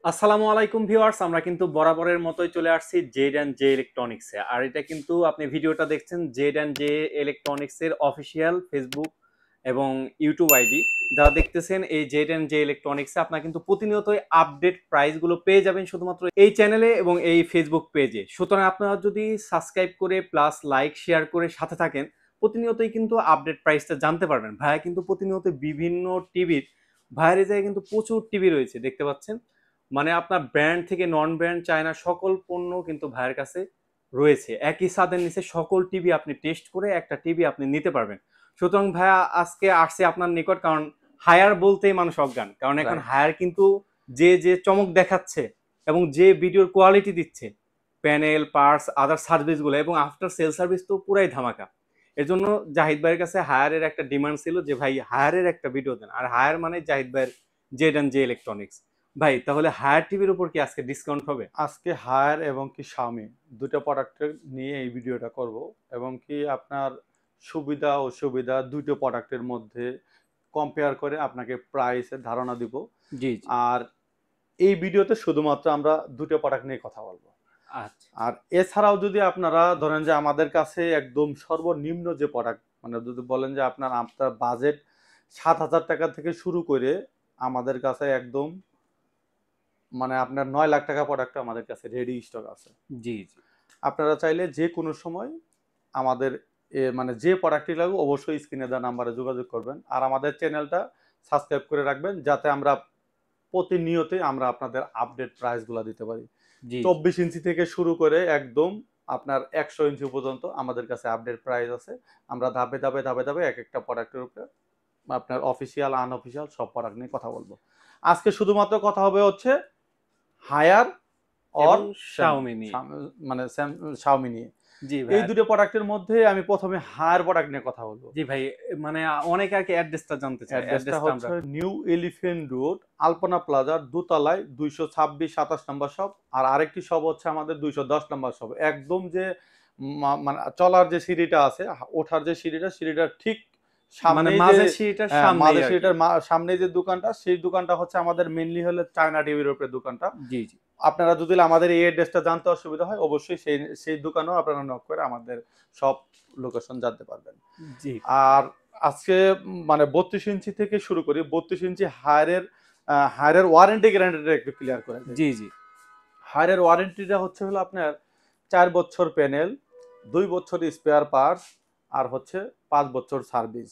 আসসালামু আলাইকুম ভিউয়ার্স, আমরা কিন্তু বরাবরের মতোই চলে আসছি জেড অ্যান্ড জে ইলেকট্রনিক্সে। আর এটা কিন্তু আপনি ভিডিওটা দেখছেন জেড অ্যান্ড জে ইলেকট্রনিক্সের অফিসিয়াল ফেসবুক এবং ইউটিউব আইডি। যারা দেখতেছেন এই জেড অ্যান্ড জে ইলেকট্রনিক্সে, আপনারা কিন্তু প্রতিনিয়তই আপডেট প্রাইসগুলো পেয়ে যাবেন শুধুমাত্র এই চ্যানেলে এবং এই ফেসবুক পেজে। সুতরাং আপনারা যদি সাবস্ক্রাইব করে প্লাস লাইক শেয়ার করে সাথে থাকেন, প্রতিনিয়তই কিন্তু আপডেট প্রাইসটা জানতে পারবেন। ভাইয়া কিন্তু প্রতিনিয়ত বিভিন্ন টিভির, ভাইয়ের জায়গায় কিন্তু প্রচুর টিভি রয়েছে দেখতে পাচ্ছেন। মানে আপনার ব্র্যান্ড থেকে নন ব্র্যান্ড চায়না সকল পণ্য কিন্তু ভাইয়ের কাছে রয়েছে। একই ছাদের নিচে সকল টিভি আপনি টেস্ট করে একটা টিভি আপনি নিতে পারবেন। সুতরাং ভাইয়া আজকে আসছে আপনার নিকট, কারণ হায়ার বলতেই মানুষ অজ্ঞান। কারণ এখন রাইট। হায়ার কিন্তু যে চমক দেখাচ্ছে এবং যে ভিডিওর কোয়ালিটি দিচ্ছে, প্যানেল পার্টস আদার সার্ভিসগুলো এবং আফটার সেল সার্ভিস তো পুরাই ধামাকা। এর জন্য জাহিদ ভাইয়ের কাছে হায়ারের একটা ডিমান্ড ছিল যে ভাই হায়ারের একটা ভিডিও দেন। আর হায়ার মানে জাহিদ ভাইয়ের জেড অ্যান্ড জে ইলেকট্রনিক্স। ভাই তাহলে হায়ার টিভির উপর কি আজকে ডিসকাউন্ট হবে? আজকে হায়ার এবং কি Xiaomi দুটো প্রোডাক্টের নিয়ে এই ভিডিওটা করব এবং কি আপনার সুবিধা অসুবিধা দুটো প্রোডাক্টের মধ্যে কম্পেয়ার করে আপনাকে প্রাইসের ধারণা দিব। জি জি। আর এই ভিডিওতে শুধুমাত্র আমরা দুটো প্রোডাক্ট নিয়ে কথা বলবো। আচ্ছা। আর এছাড়াও যদি আপনারা ধরেন যে আমাদের কাছে একদম সর্বনিম্ন যে প্রোডাক্ট, মানে যদি বলেন যে আপনার আপনার বাজেট 7,000 টাকা থেকে শুরু করে আমাদের কাছে একদম মানে আপনার 9 লাখ টাকা প্রোডাক্ট আমাদের কাছে রেডি স্টক আছে। জি জি। আপনারা চাইলে যে কোনো সময় আমাদের মানে যে প্রোডাক্টটি লাগবে অবশ্যই স্ক্রিনে দেওয়া নাম্বারে যোগাযোগ করবেন। আর আমাদের চ্যানেলটা সাবস্ক্রাইব করে রাখবেন যাতে আমরা প্রতিনিয়তই আমরা আপনাদের আপডেট প্রাইসগুলো দিতে পারি। জি জি। 24 ইঞ্চি থেকে শুরু করে একদম আপনার 100 ইঞ্চি পর্যন্ত আমাদের কাছে আপডেট প্রাইস আছে। আমরা ধাপে ধাপে এক একটা প্রোডাক্টের উপরে আপনার অফিসিয়াল আনঅফিসিয়াল সব প্রোডাক্ট নিয়ে কথা বলবো। আজকে শুধুমাত্র কথা হবে হচ্ছে হায়ার অর এবং Xiaomi নিয়ে। মানে Xiaomi নিয়ে। জি এই ভাই। দুটো প্রোডাক্টের মধ্যে আমি প্রথমে হায়ার প্রোডাক্ট নিয়ে কথা বলবো। জি ভাই, মানে অনেকে আর কি অ্যাড্রেসটা জানতে চায়। অ্যাড্রেসটা অ্যাড্রেসটা আমরা হচ্ছে নিউ এলিফ্যান্ট রোড, আলপনা প্লাজার দোতলায় 226-27 নম্বর শপ। আর আরেকটি শপ হচ্ছে আমাদের 210 নম্বর শপ। একদম যে মানে চলার যে সিঁড়িটা আছে, ওঠার যে সিঁড়িটার ঠিক মানে সামনেই যে মাঝের সিঁড়িটার সামনেই মাঝের আর কি। সিঁড়িটার সামনে যে দোকানটা, সেই দোকানটা হচ্ছে আমাদের মেইনলি হলো চায়না টিভির উপরে দোকানটা। জি জি। আপনারা যদি আমাদের এই অ্যাড্রেসটা জানতে অসুবিধা হয় অবশ্যই সেই দোকানেও আপনারা নক করে আমাদের সব লোকেশন জানতে পারবেন। জি। আর আজকে মানে 32 ইঞ্চি থেকে শুরু করি। 32 ইঞ্চি হায়ারের ওয়ারেন্টি গ্যারান্টিটা একটু ক্লিয়ার করে দেই। জি জি। হায়ারের ওয়ারেন্টিটা হচ্ছে হলো আপনার 4 বছর প্যানেল, 2 বছর স্পেয়ার পার্টস আর হচ্ছে 5 বছর সার্ভিস।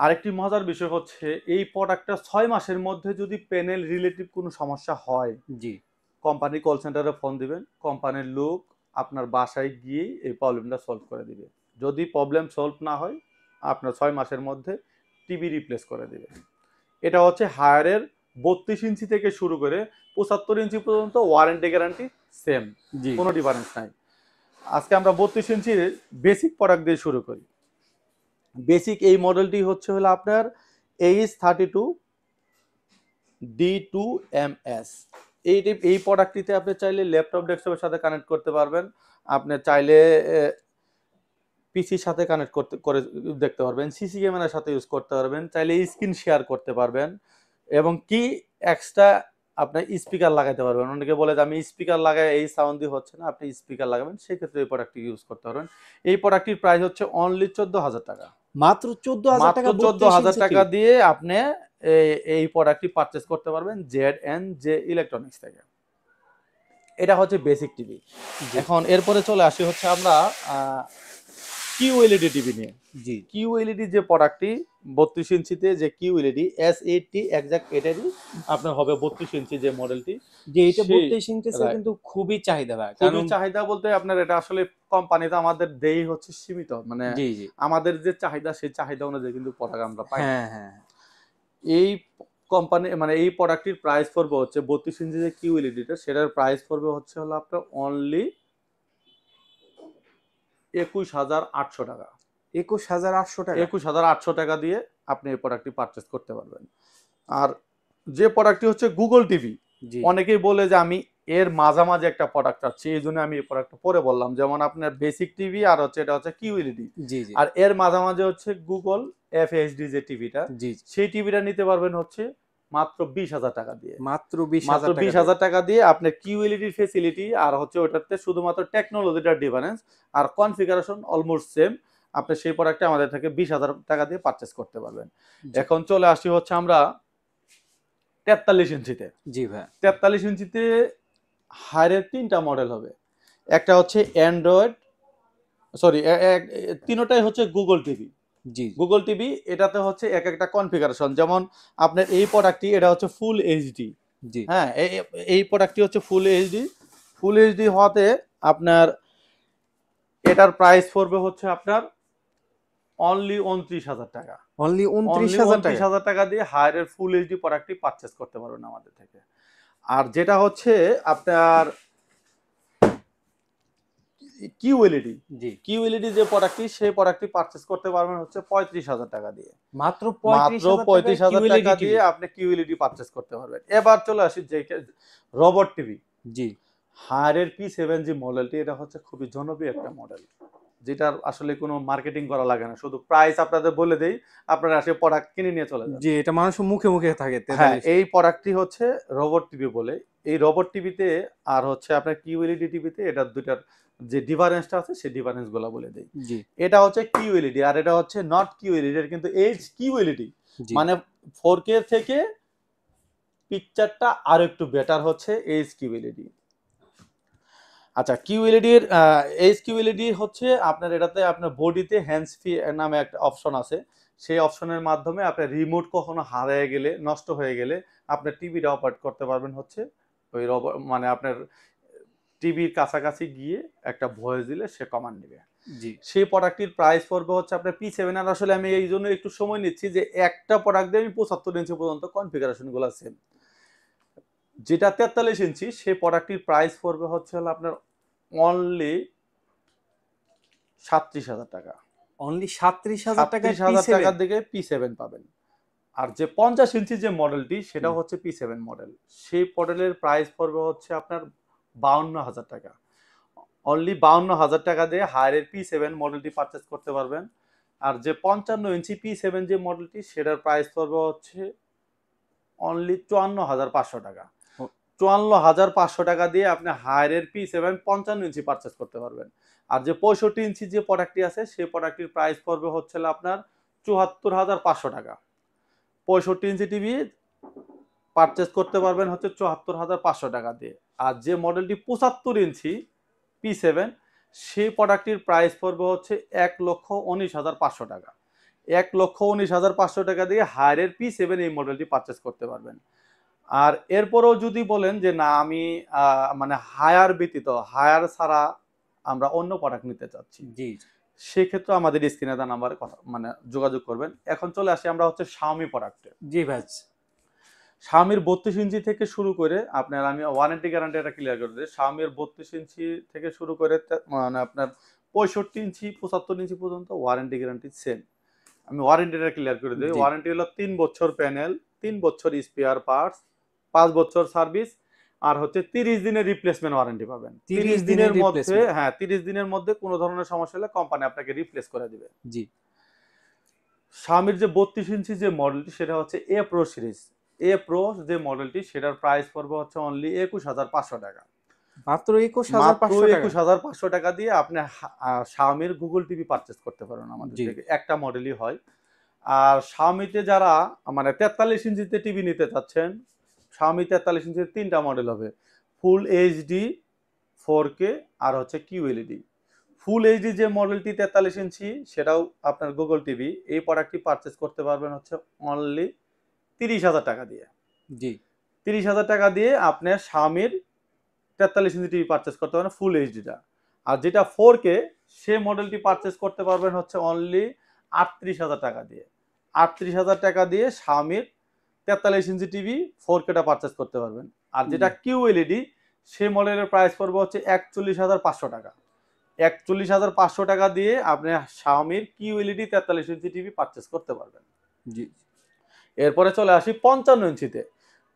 আরেকটি মজার বিষয় হচ্ছে এই প্রোডাক্টটা 6 মাসের মধ্যে যদি প্যানেল রিলেটিভ কোনো সমস্যা হয়, জি। কোম্পানি কল সেন্টারে ফোন দিবেন, কোম্পানির লোক আপনার বাসায় গিয়ে এই প্রবলেমটা সলভ করে দিবে। যদি প্রবলেম সলভ না হয় আপনার 6 মাসের মধ্যে টিভি রিপ্লেস করে দিবে। এটা হচ্ছে হায়ারের 32 ইঞ্চি থেকে শুরু করে 75 ইঞ্চি পর্যন্ত ওয়ারেন্টি গ্যারান্টি সেম, জি। কোনো ডিফারেন্স নাই। আজকে আমরা 32 ইঞ্চির বেসিক প্রোডাক্ট দিয়ে শুরু করি। বেসিক এই মডেলটি হচ্ছে হলো আপনার AS32 D2MS। এই প্রোডাক্টটিতে আপনি চাইলে ল্যাপটপ ডেস্কটপের সাথে কানেক্ট করতে পারবেন। আপনি চাইলে পিসির সাথে কানেক্ট করে দেখতে পারবেন, সিসি ক্যামেরার সাথে ইউজ করতে পারবেন, চাইলে স্ক্রিন শেয়ার করতে পারবেন এবং কি এক্সট্রা আপনার স্পিকার লাগাইতে পারবেন। অনেকে বলে যে আমি স্পিকার লাগাই এই সাউন্ড দিয়ে হচ্ছে না, আপনি স্পিকার লাগাবেন, সেক্ষেত্রে এই প্রোডাক্টটি ইউজ করতে পারবেন। এই প্রোডাক্টটির প্রাইস হচ্ছে অনলি 14,000 টাকা। মাত্র 14,000 মাত্র টাকা 14,000 32 টাকা ইঞ্চি দিয়ে আপনি এই প্রোডাক্টটি পারচেজ করতে পারবেন জেড ইলেকট্রনিক্স থেকে। এটা হচ্ছে বেসিক টিভি। জি। এখন এরপরে চলে আসি হচ্ছে আমরা কিউএলইডি টিভি নিয়ে। জি। কিউএলইডি যে প্রোডাক্টটি 32 ইঞ্চিতে যে কিউএলইডি S80 এক্সাক্ট এটারই আপনার হবে 32 ইঞ্চি যে মডেলটি। যে এটা সেই 32 ইঞ্চিসের রাইট। কিন্তু খুবই চাহিদা ভাই। খুবই কারণ চাহিদা বলতে আপনার এটা আসলে কোম্পানিতে আমাদের দেই হচ্ছে সীমিত। মানে জি জি। আমাদের যে চাহিদা সেই চাহিদা অনুযায়ী কিন্তু প্রোডাক্ট আমরা পাই না। হ্যাঁ হ্যাঁ। এই কোম্পানি মানে এই প্রোডাক্টটির প্রাইস পড়বে হচ্ছে 32 ইঞ্চি যে কিউএলইডিটা সেটার প্রাইস পড়বে হচ্ছে হলো আপনার অনলি 21,800 টাকা। 21,800 টাকা। 21,800 টাকা দিয়ে আপনি এই প্রোডাক্টটি পারচেজ করতে পারবেন। আর যে প্রোডাক্টটি হচ্ছে গুগল টিভি, জি। অনেকেই বলে যে আমি এর মাঝামাঝি একটা প্রোডাক্ট চাচ্ছি, এই জন্য আমি এই প্রোডাক্টটা পরে বললাম। যেমন আপনার বেসিক টিভি আর হচ্ছে এটা হচ্ছে কিউএলইডি। জি জি। আর এর মাঝামাঝি হচ্ছে গুগল এফএইচডি যে টিভিটা, জি জি। সেই টিভিটা নিতে পারবেন হচ্ছে মাত্র 20,000 টাকা দিয়ে। মাত্র মাত্র 20,000 টাকা 20,000 টাকা দিয়ে আপনার কিউএলইডি ফেসিলিটি আর হচ্ছে ওটাতে শুধুমাত্র টেকনোলজিটার ডিফারেন্স আর কনফিগারেশন অলমোস্ট সেম। আপনি সেই প্রোডাক্টটা আমাদের থেকে 20,000 টাকা দিয়ে পারচেজ করতে পারবেন। এখন চলে আসি হচ্ছে আমরা 43 ইঞ্চিতে। জি ভাই। 43 ইঞ্চিতে হায়ারের 3টা মডেল হবে। একটা হচ্ছে অ্যান্ড্রয়েড, সরি, তিনোটাই হচ্ছে গুগল টিভি। জি গুগল টিভি, এটাতে হচ্ছে এক একটা কনফিগারেশন। যেমন আপনার এই প্রোডাক্টটি এটা হচ্ছে ফুল এইচডি। জি হ্যাঁ, এই প্রোডাক্টটি হচ্ছে ফুল এইচডি। ফুল এইচডি হওয়াতে আপনার এটার প্রাইস পড়বে হচ্ছে আপনার অনলি 29,000 টাকা। অনলি অনলি 29,000 টাকা। 29,000 টাকা দিয়ে হায়ারের ফুল এইচডি প্রোডাক্টটি পারচেজ করতে পারবেন আমাদের থেকে। আর যেটা হচ্ছে আপনার কিউএলইডি, জি কিউএলইডি যে প্রোডাক্টটি, সেই প্রোডাক্টটি পারচেজ করতে পারবেন হচ্ছে 35,000 টাকা দিয়ে। মাত্র মাত্র 35,000 35,000 টাকা টাকা দিয়ে আপনি কিউএলইডি পারচেজ করতে পারবেন। এবার চলে আসি যে রোবট টিভি। জি হায়ারের P7 যে মডেলটি, এটা হচ্ছে খুবই জনপ্রিয় একটা মডেল, যেটার আসলে কোনো মার্কেটিং করা লাগে না, শুধু প্রাইস আপনাদের বলে দেই, আপনারা আসে প্রোডাক্ট কিনে নিয়ে চলে যান। জি এটা মানুষের মুখে মুখে থাকে হ্যাঁ, 43। এই প্রোডাক্টটি হচ্ছে রোবট টিভি বলে। এই রোবট টিভিতে আর হচ্ছে আপনার কিউএলইডি টিভিতে এটার দুইটার যে ডিফারেন্সটা আছে সেই ডিফারেন্সগুলো বলে দেই। জি এটা হচ্ছে কিউএলইডি আর এটা হচ্ছে নট কিউএলইডি, এর কিন্তু এইচ কিউএলইডি, জি মানে 4K থেকে পিকচারটা আরো একটু বেটার হচ্ছে এইচ কিউএলইডি। আচ্ছা, কিউএলইডি এর এইচ কিউএলইডি হচ্ছে আপনার এটাতে আপনার বডিতে হ্যান্ডস ফ্রি নামে একটা অপশন আছে। সেই অপশনের মাধ্যমে আপনার রিমোট কখনো হারিয়ে গেলে, নষ্ট হয়ে গেলে আপনার টিভিটা অপারেট করতে পারবেন হচ্ছে ওই মানে আপনার টিভির কাছাকাছি গিয়ে একটা ভয়েস দিলে সে কমান্ড নেবে। জি সেই প্রোডাক্টটির প্রাইস পড়বে হচ্ছে আপনার P7। আর আসলে আমি এই জন্য একটু সময় নিচ্ছি যে একটা প্রোডাক্ট দিয়ে আমি 75 ইঞ্চি পর্যন্ত কনফিগারেশনগুলো সেম। যেটা 43 ইঞ্চি সেই প্রোডাক্টটির প্রাইস পড়বে হচ্ছে হলো আপনার অনলি 37,000 টাকা। অনলি 37,000 টাকায় 37,000 P7। টাকার দিকে P7 পাবেন। আর যে 50 ইঞ্চি যে মডেলটি, সেটা হুম। হচ্ছে P7 মডেল। সেই মডেলের প্রাইস পড়বে হচ্ছে আপনার 52,000 টাকা। অনলি 52,000 টাকা দিয়ে হায়ারের P7 মডেলটি পারচেজ করতে পারবেন। আর যে 55 ইঞ্চি P7 যে মডেলটি, সেটার প্রাইস পড়বে হচ্ছে অনলি 54,500 টাকা। ও। 54,500 টাকা দিয়ে আপনি হায়ারের P7 55 ইঞ্চি পারচেজ করতে পারবেন। আর যে 65 ইঞ্চি যে প্রোডাক্টটি আছে, সেই প্রোডাক্টটির প্রাইস পড়বে হচ্ছে আপনার 74,500 টাকা। 65 ইঞ্চি টিভি পারচেজ করতে পারবেন হচ্ছে 74,500 টাকা দিয়ে। আর যে মডেলটি 75 ইঞ্চি P7, সেই প্রোডাক্টটির প্রাইস পড়বে হচ্ছে 1,19,500 টাকা। 1,19,500 টাকা দিয়ে হায়ারের P7 এই মডেলটি পারচেজ করতে পারবেন। আর এরপরেও যদি বলেন যে না, আমি মানে হায়ার ব্যতীত, হায়ার ছাড়া আমরা অন্য প্রোডাক্ট নিতে চাচ্ছি, জি সেক্ষেত্রে আমাদের স্ক্রিনে দেওয়া নাম্বারে কথা মানে যোগাযোগ করবেন। এখন চলে আসি আমরা হচ্ছে Xiaomi প্রোডাক্টে। জি ভাই। Xiaomi 32 ইঞ্চি থেকে শুরু করে আপনার, আমি ওয়ারেন্টি গ্যারান্টি এটা ক্লিয়ার করে দিই, Xiaomi 32 ইঞ্চি থেকে শুরু করে মানে আপনার 65 ইঞ্চি 75 ইঞ্চি পর্যন্ত ওয়ারেন্টি গ্যারান্টি সেম। আমি ওয়ারেন্টিটা ক্লিয়ার করে দিই। জি। ওয়ারেন্টি হলো 3 বছর প্যানেল, 3 বছর স্পেয়ার পার্টস, 5 বছর সার্ভিস, আর হচ্ছে 30 দিনের রিপ্লেসমেন্ট ওয়ারেন্টি পাবেন। 30 দিনের দিনের মধ্যে, replacement। হ্যাঁ, 30 দিনের মধ্যে কোনো ধরনের সমস্যা হলে কোম্পানি আপনাকে রিপ্লেস করে দিবে। জি Xiaomi যে 32 ইঞ্চি যে মডেলটি, সেটা হচ্ছে A Pro series. A Pro যে মডেলটি, সেটার প্রাইস পড়বে হচ্ছে অনলি 21,500 টাকা। মাত্র মাত্র 21,500 টাকা। 21,500 টাকা দিয়ে আপনি Xiaomi এর গুগল টিভি পারচেজ করতে পারেন আমাদের জি থেকে। একটা মডেলই হয়। আর Xiaomi তে যারা মানে 43 ইঞ্চিতে টিভি নিতে চাচ্ছেন, Xiaomi 43 ইঞ্চির 3টা মডেল হবে, ফুল এইচডি, 4K আর হচ্ছে কিউএলইডি। ফুল এইচডি যে মডেলটি 43 ইঞ্চি, সেটাও আপনার গুগল টিভি, এই প্রোডাক্টটি পারচেজ করতে পারবেন হচ্ছে অনলি 30,000 টাকা দিয়ে। জি 30,000 টাকা দিয়ে আপনি Xiaomi 43 ইঞ্চি টিভি পারচেজ করতে পারবেন ফুল এইচডিটা। আর যেটা 4K, সে মডেলটি পারচেজ করতে পারবেন হচ্ছে অনলি 38,000 টাকা দিয়ে। 38,000 টাকা দিয়ে Xiaomi 43 ইঞ্চি টিভি 4Kটা পারচেজ করতে পারবেন। আর যেটা কিউএলইডি, সে মডেলের প্রাইস পড়বে হচ্ছে 41,500 টাকা। 41,500 টাকা দিয়ে আপনি Xiaomi QLED 43 inch TV purchase করতে পারবেন। জি এরপরে চলে আসি 55 ইঞ্চিতে।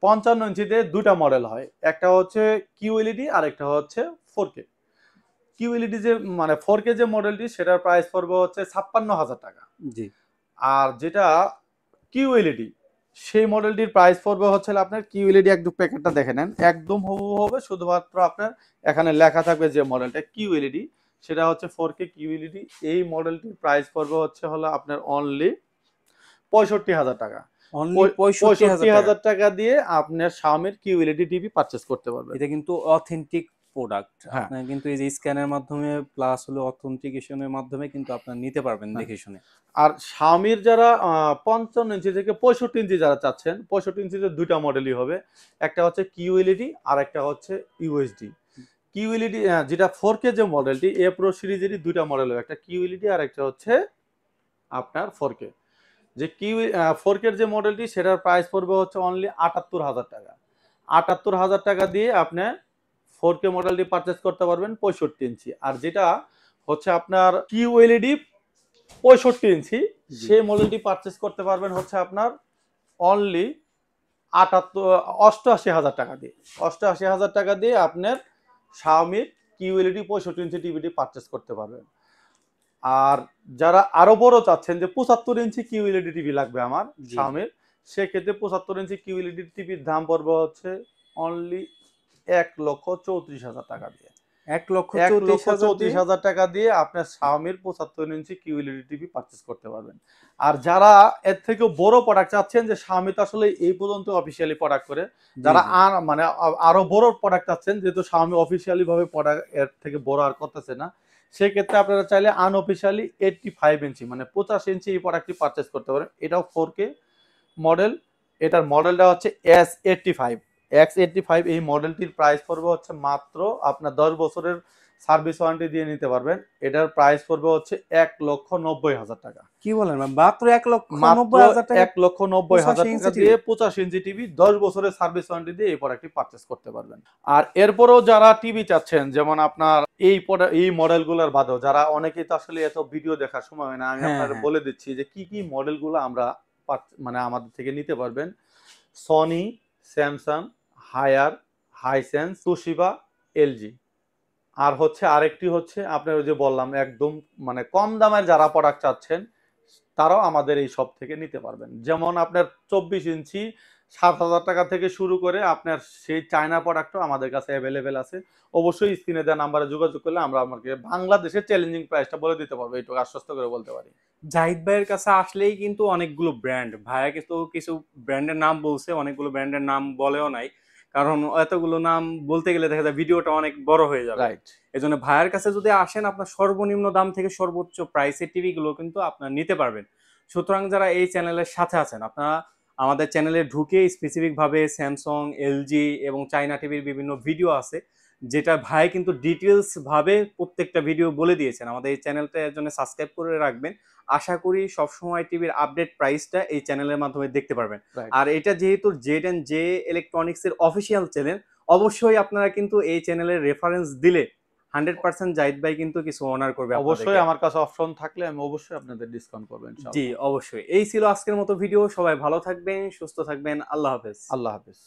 55 ইঞ্চিতে দুটা মডেল হয়, একটা হচ্ছে কিউএলইডি আর একটা হচ্ছে 4K। কিউএলইডি যে মানে 4K যে মডেলটি, সেটার প্রাইস পড়বে হচ্ছে 56,000 টাকা। জি আর যেটা কিউএলইডি, সেই মডেলটির প্রাইস পড়বে হচ্ছে আপনার কিউএলইডি একদম প্যাকেটটা দেখে নেন, একদম হুবহু হবে, শুধুমাত্র আপনার এখানে লেখা থাকবে যে মডেলটা কিউএলইডি, সেটা হচ্ছে 4K কিউএলইডি। এই মডেলটির প্রাইস পড়বে হচ্ছে হলো আপনার অনলি 65,000 টাকা। অনলি 65,000 টাকা। 65,000 টাকা দিয়ে আপনার Xiaomi কিউএলইডি টিভি পারচেজ করতে পারবেন। এটা কিন্তু অথেন্টিক প্রোডাক্ট। হ্যাঁ, আপনার কিন্তু এই যে স্ক্যানের মাধ্যমে প্লাস হলো অথেন্টিকেশনের মাধ্যমে কিন্তু আপনারা নিতে পারবেন দেখে শুনে। আর Xiaomiর যারা 55 ইঞ্চি থেকে 65 ইঞ্চি যারা চাচ্ছেন, 65 ইঞ্চিতে দুইটা মডেলই হবে, একটা হচ্ছে কিউএলইডি আর একটা হচ্ছে ইউএসডি। কিউএলইডি যেটা 4K যে মডেলটি এ প্রো সিরিজেরই দুইটা মডেল হবে, একটা কিউএলইডি আর একটা হচ্ছে আপনার 4K। যে কিউ 4K এর যে মডেলটি সেটার প্রাইস পড়বে হচ্ছে অনলি 78,000 টাকা। 78,000 টাকা দিয়ে আপনি 4K মডেলটি পারচেজ করতে পারবেন 65 ইঞ্চি। আর যেটা হচ্ছে আপনার কিউএলইডি 65 ইঞ্চি সেই মডেলটি পারচেজ করতে পারবেন হচ্ছে আপনার অনলি 88,000 টাকা দিয়ে। 88,000 টাকা দিয়ে আপনার Xiaomi কিউএলইডি 65 ইঞ্চি টিভিটি পারচেজ করতে পারবেন। আর যারা আরো বড় চাচ্ছেন যে 75 ইঞ্চি কিউএলইডি টিভি লাগবে আমার Xiaomi, সেক্ষেত্রে 75 ইঞ্চি কিউএলইডি টিভির দাম পড়বে হচ্ছে অনলি 1,34,000 টাকা দিয়ে। 1,34,000 টাকা দিয়ে আপনার Xiaomi 75 ইঞ্চি কিউএলইডি টিভি পারচেজ করতে পারবেন। আর যারা এর থেকে বড় প্রোডাক্ট চাচ্ছেন, যে Xiaomi তো আসলে এই পর্যন্ত অফিসিয়ালি প্রোডাক্ট করে, যারা মানে আরো বড় প্রোডাক্ট চাচ্ছেন, যেহেতু Xiaomi অফিসিয়ালি ভাবে প্রোডাক্ট এর থেকে বড় আর করতেছে না, সেক্ষেত্রে আপনারা চাইলে আনঅফিসিয়ালি 85 ইঞ্চি মানে 85 ইঞ্চি এই প্রোডাক্টটি পারচেজ করতে পারেন। এটাও 4K মডেল, এটার মডেলটা হচ্ছে S85। X85 এই মডেলটির প্রাইস পড়বে হচ্ছে মাত্র আপনার 10 বছরের সার্ভিস ওয়ারেন্টি দিয়ে নিতে পারবেন। এটার প্রাইস পড়বে হচ্ছে 1,90,000 টাকা। কি বলেন, মাত্র 1,90,000 টাকা? 1,90,000 টাকা দিয়ে 85 ইঞ্চি টিভি 10 বছরের সার্ভিস ওয়ারেন্টি দিয়ে এই প্রোডাক্টটি পারচেজ করতে পারবেন। আর এরপরও যারা টিভি চাচ্ছেন, যেমন আপনার এই মডেলগুলোর বাদেও যারা, অনেকেই তো আসলে এত ভিডিও দেখার সময় হয় না, আমি আপনাদের বলে দিচ্ছি যে কি কি মডেলগুলো আমরা মানে আমাদের থেকে নিতে পারবেন। Sony, Samsung, Haier, Hisense, Toshiba, LG. আর হচ্ছে আরেকটি হচ্ছে আপনার ওই যে বললাম একদম মানে কম দামের যারা প্রোডাক্ট চাচ্ছেন, তারাও আমাদের এই সব থেকে নিতে পারবেন। যেমন আপনার 24 ইঞ্চি 7,000 টাকা থেকে শুরু করে আপনার সেই চায়না প্রোডাক্টও আমাদের কাছে অ্যাভেলেবেল আছে। অবশ্যই স্ক্রিনে দেওয়া নাম্বারে যোগাযোগ করলে আমরা আমাকে বাংলাদেশের চ্যালেঞ্জিং প্রাইসটা বলে দিতে পারবো, এইটুকু আশ্বস্ত করে বলতে পারি। জাহিদ ভাইয়ের কাছে আসলেই কিন্তু অনেকগুলো ব্র্যান্ড, ভাইয়া কিন্তু কিছু ব্র্যান্ডের নাম বলছে, অনেকগুলো ব্র্যান্ডের নাম বলেও নাই, কারণ এতগুলো নাম বলতে গেলে দেখা যায় ভিডিওটা অনেক বড় হয়ে যাবে। রাইট, এজন্য ভাইয়ের কাছে যদি আসেন, আপনার সর্বনিম্ন দাম থেকে সর্বোচ্চ প্রাইসের টিভি গুলো কিন্তু আপনার নিতে পারবেন। সুতরাং যারা এই চ্যানেলের সাথে আছেন, আপনারা আমাদের চ্যানেলে ঢুকে স্পেসিফিক ভাবে স্যামসাং, এলজি এবং চাইনা টিভির বিভিন্ন ভিডিও আছে, যেটা ভাই কিন্তু ডিটেলস ভাবে প্রত্যেকটা ভিডিও বলে দিয়েছেন। আমাদের এই চ্যানেলটা এর জন্য সাবস্ক্রাইব করে রাখবেন। আশা করি সবসময় টিভির আপডেট প্রাইসটা এই চ্যানেলের মাধ্যমে দেখতে পারবেন। আর এটা যেহেতু জেড&জে ইলেকট্রনিক্স এর অফিসিয়াল চ্যানেল, অবশ্যই আপনারা কিন্তু এই চ্যানেলের রেফারেন্স দিলে 100% জাহিদ ভাই কিন্তু কিছু অনার করবে। অবশ্যই আমার কাছে অপশন থাকলে আমি অবশ্যই আপনাদের ডিসকাউন্ট করব ইনশাআল্লাহ। জি অবশ্যই। এই ছিল আজকের মতো ভিডিও। সবাই ভালো থাকবেন, সুস্থ থাকবেন। আল্লাহ হাফেজ। আল্লাহ হাফেজ।